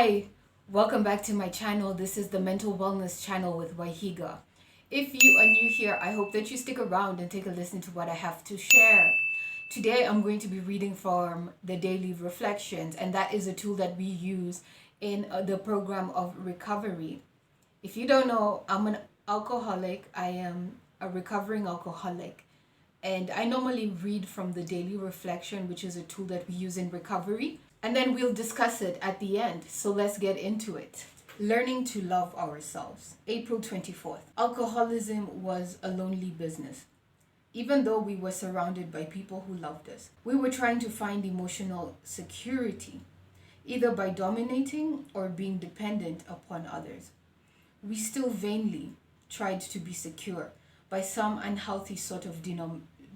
Hi, welcome back to my channel. This is the Mental Wellness channel with Waihiga. If you are new here, I hope that you stick around and take a listen to what I have to share. Today, I'm going to be reading from the Daily Reflections, and that is a tool that we use in the program of recovery. If you don't know, I'm an alcoholic. I am a recovering alcoholic. And I normally read from the Daily Reflection, which is a tool that we use in recovery. And then we'll discuss it at the end. So let's get into it. Learning to love ourselves. April 24th. Alcoholism was a lonely business. Even though we were surrounded by people who loved us, we were trying to find emotional security, either by dominating or being dependent upon others. We still vainly tried to be secure by some unhealthy sort of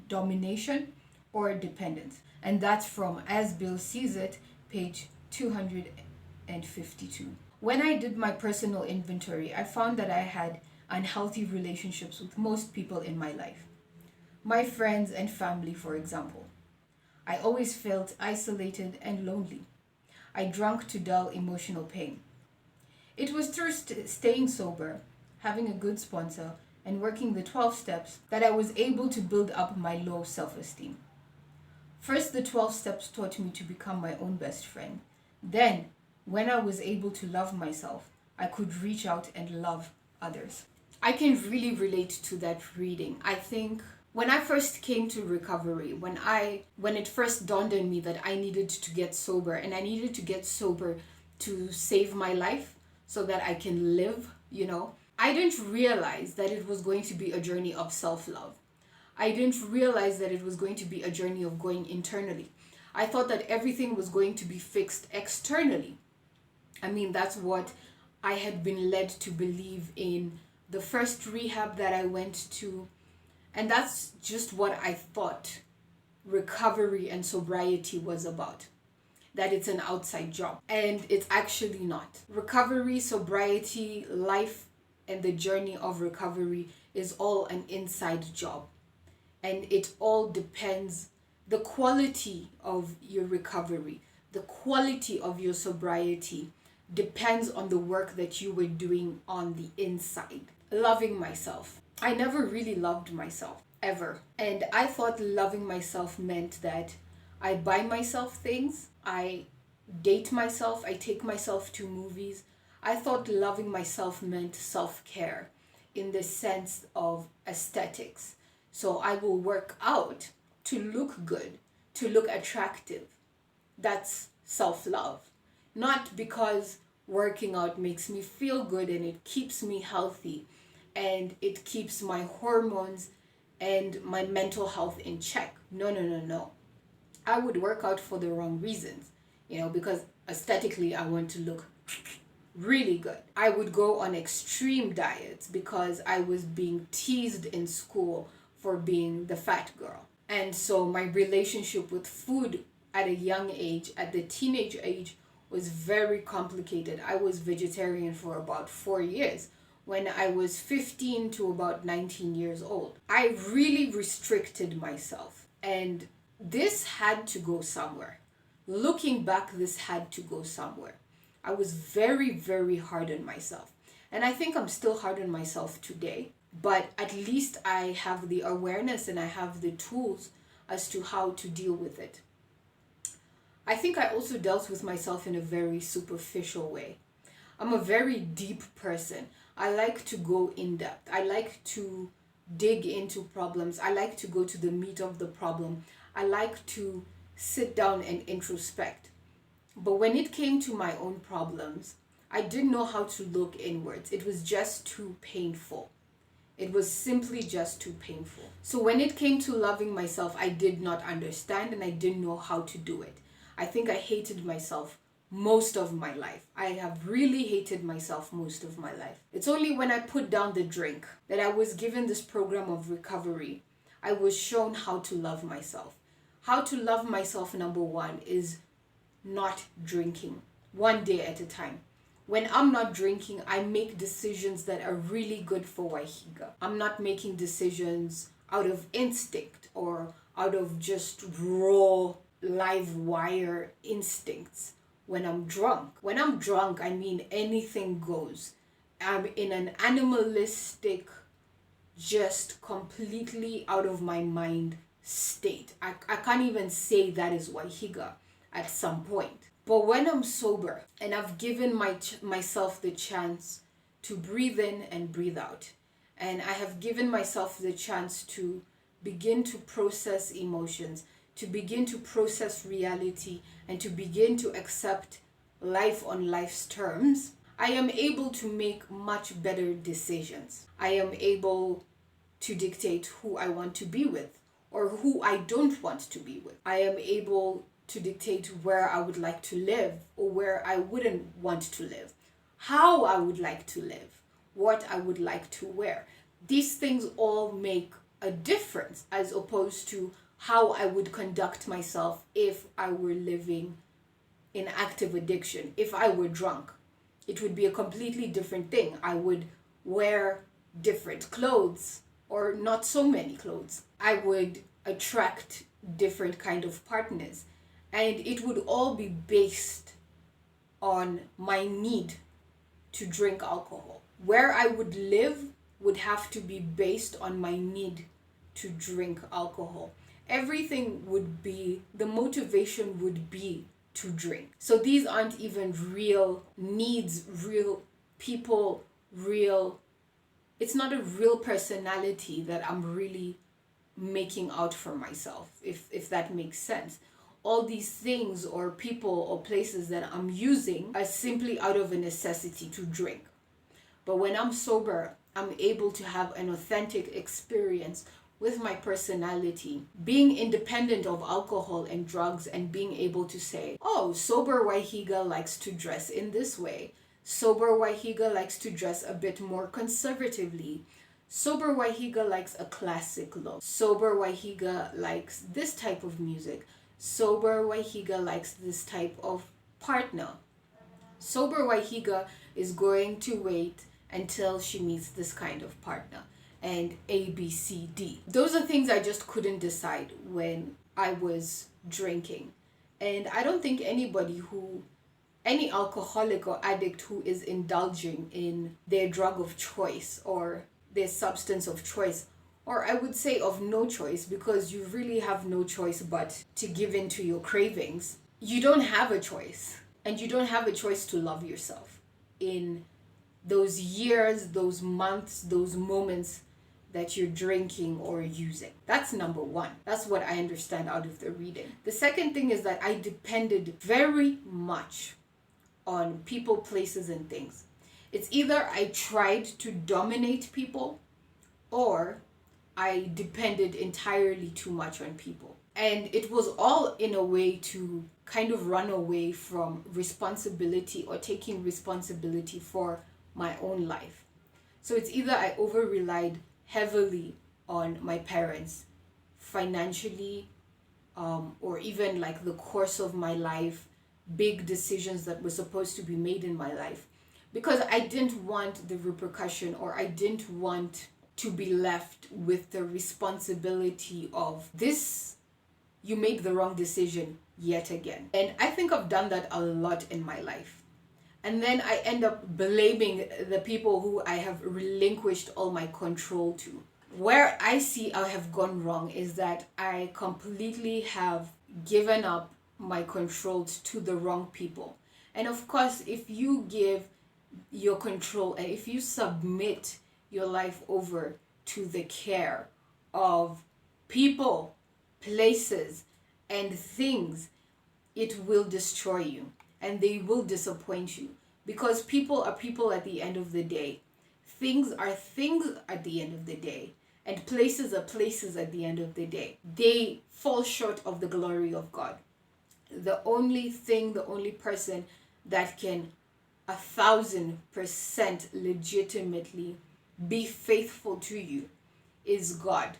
domination or dependence. And that's from As Bill Sees It, page 252. When I did my personal inventory, I found that I had unhealthy relationships with most people in my life. My friends and family, for example. I always felt isolated and lonely. I drank to dull emotional pain. It was through staying sober, having a good sponsor, and working the 12 steps that I was able to build up my low self-esteem. First, the 12 steps taught me to become my own best friend. Then, when I was able to love myself, I could reach out and love others. I can really relate to that reading. I think when I first came to recovery, when it first dawned on me that I needed to get sober, and I needed to get sober to save my life so that I can live, I didn't realize that it was going to be a journey of self-love. I didn't realize that it was going to be a journey of going internally. I thought that everything was going to be fixed externally. That's what I had been led to believe in the first rehab that I went to. And that's just what I thought recovery and sobriety was about. That it's an outside job. And it's actually not. Recovery, sobriety, life, and the journey of recovery is all an inside job. And it all depends, the quality of your recovery, the quality of your sobriety depends on the work that you were doing on the inside. Loving myself. I never really loved myself, ever. And I thought loving myself meant that I buy myself things, I date myself, I take myself to movies. I thought loving myself meant self-care in the sense of aesthetics. So I will work out to look good, to look attractive. That's self-love. Not because working out makes me feel good and it keeps me healthy and it keeps my hormones and my mental health in check. No. I would work out for the wrong reasons, because aesthetically I want to look really good. I would go on extreme diets because I was being teased in school for being the fat girl. And so my relationship with food at a young age, at the teenage age, was very complicated. I was vegetarian for about 4 years when I was 15 to about 19 years old. I really restricted myself, and this had to go somewhere. Looking back, this had to go somewhere. I was very, very hard on myself. And I think I'm still hard on myself today, but at least I have the awareness and I have the tools as to how to deal with it. I think I also dealt with myself in a very superficial way. I'm a very deep person. I like to go in depth. I like to dig into problems. I like to go to the meat of the problem. I like to sit down and introspect. But when it came to my own problems, I didn't know how to look inwards. It was just too painful. It was simply just too painful. So when it came to loving myself, I did not understand and I didn't know how to do it. I think I hated myself most of my life. I have really hated myself most of my life. It's only when I put down the drink that I was given this program of recovery. I was shown how to love myself. How to love myself, number one, is not drinking, one day at a time. When I'm not drinking, I make decisions that are really good for Waihiga. I'm not making decisions out of instinct or out of just raw live wire instincts when I'm drunk. When I'm drunk, I mean anything goes. I'm in an animalistic, just completely out of my mind state. I can't even say that is Waihiga at some point. But when I'm sober and I've given myself the chance to breathe in and breathe out, and I have given myself the chance to begin to process emotions, to begin to process reality, and to begin to accept life on life's terms, I am able to make much better decisions. I am able to dictate who I want to be with or who I don't want to be with. I am able to dictate where I would like to live or where I wouldn't want to live, how I would like to live, what I would like to wear. These things all make a difference as opposed to how I would conduct myself if I were living in active addiction. If I were drunk, it would be a completely different thing. I would wear different clothes or not so many clothes. I would attract different kind of partners, and it would all be based on my need to drink alcohol. Where I would live would have to be based on my need to drink alcohol. Everything would be, the motivation would be to drink. So these aren't even real needs, real people, real, it's not a real personality that I'm really making out for myself, if that makes sense. All these things or people or places that I'm using are simply out of a necessity to drink. But when I'm sober, I'm able to have an authentic experience with my personality, being independent of alcohol and drugs, and being able to say, oh, sober Waihiga likes to dress in this way. Sober Waihiga likes to dress a bit more conservatively. Sober Waihiga likes a classic look. Sober Waihiga likes this type of music. Sober Waihiga likes this type of partner. Sober Waihiga is going to wait until she meets this kind of partner. And A, B, C, D. Those are things I just couldn't decide when I was drinking. And I don't think any alcoholic or addict who is indulging in their drug of choice or their substance of choice, or I would say of no choice, because you really have no choice but to give in to your cravings. You don't have a choice, and you don't have a choice to love yourself in those years, those months, those moments that you're drinking or using. That's number one. That's what I understand out of the reading. The second thing is that I depended very much on people, places, and things. It's either I tried to dominate people or I depended entirely too much on people. And it was all in a way to kind of run away from responsibility or taking responsibility for my own life. So it's either I over-relied heavily on my parents financially, or even like the course of my life, big decisions that were supposed to be made in my life, because I didn't want the repercussion, or I didn't want to be left with the responsibility of this, you made the wrong decision yet again. And I think I've done that a lot in my life. And then I end up blaming the people who I have relinquished all my control to. Where I see I have gone wrong is that I completely have given up my control to the wrong people. And of course, if you give your control and if you submit your life over to the care of people, places, and things, it will destroy you and they will disappoint you, because people are people at the end of the day. Things are things at the end of the day, and places are places at the end of the day. They fall short of the glory of God. The only thing, the only person that can 1,000% legitimately be faithful to you is God.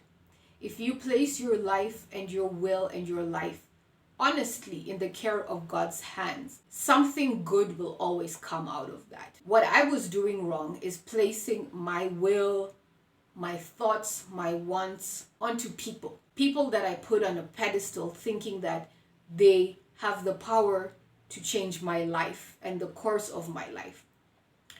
If you place your life and your will and your life honestly in the care of God's hands, something good will always come out of that. What I was doing wrong is placing my will, my thoughts, my wants onto people. People that I put on a pedestal, thinking that they have the power to change my life and the course of my life.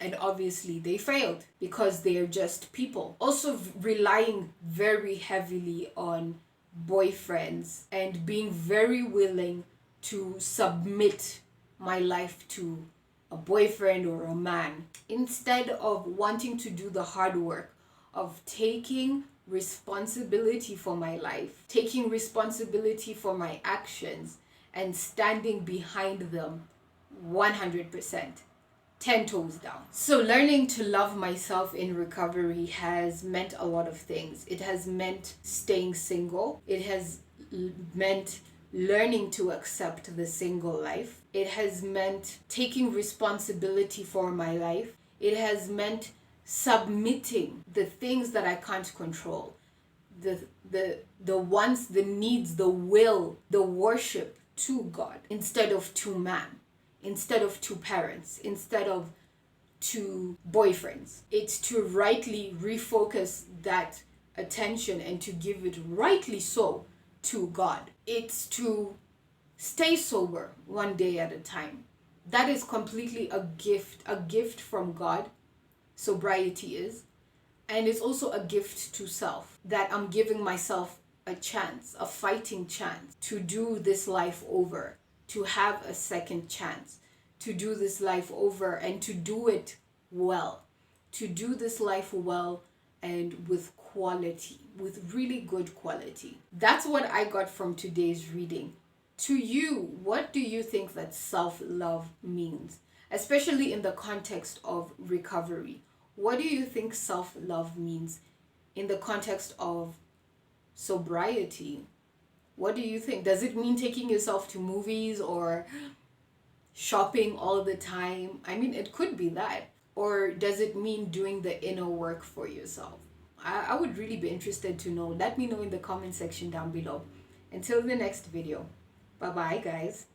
And obviously they failed because they are just people. Also relying very heavily on boyfriends and being very willing to submit my life to a boyfriend or a man instead of wanting to do the hard work of taking responsibility for my life, taking responsibility for my actions, and standing behind them 100%, 10 toes down. So learning to love myself in recovery has meant a lot of things. It has meant staying single. It has meant learning to accept the single life. It has meant taking responsibility for my life. It has meant submitting the things that I can't control, the wants, the needs, the will, the worship to God instead of to man, instead of to parents, instead of to boyfriends. It's to rightly refocus that attention and to give it rightly so to God. It's to stay sober one day at a time. That is completely a gift from God. Sobriety is. And it's also a gift to self, that I'm giving myself a chance, a fighting chance to do this life over, to have a second chance, to do this life over and to do it well, to do this life well and with quality, with really good quality. That's what I got from today's reading. To you, what do you think that self-love means, especially in the context of recovery? What do you think self-love means in the context of sobriety? What do you think? Does it mean taking yourself to movies or shopping all the time? I mean, it could be that. Or does it mean doing the inner work for yourself? I would really be interested to know. Let me know in the comment section down below. Until the next video. Bye-bye, guys.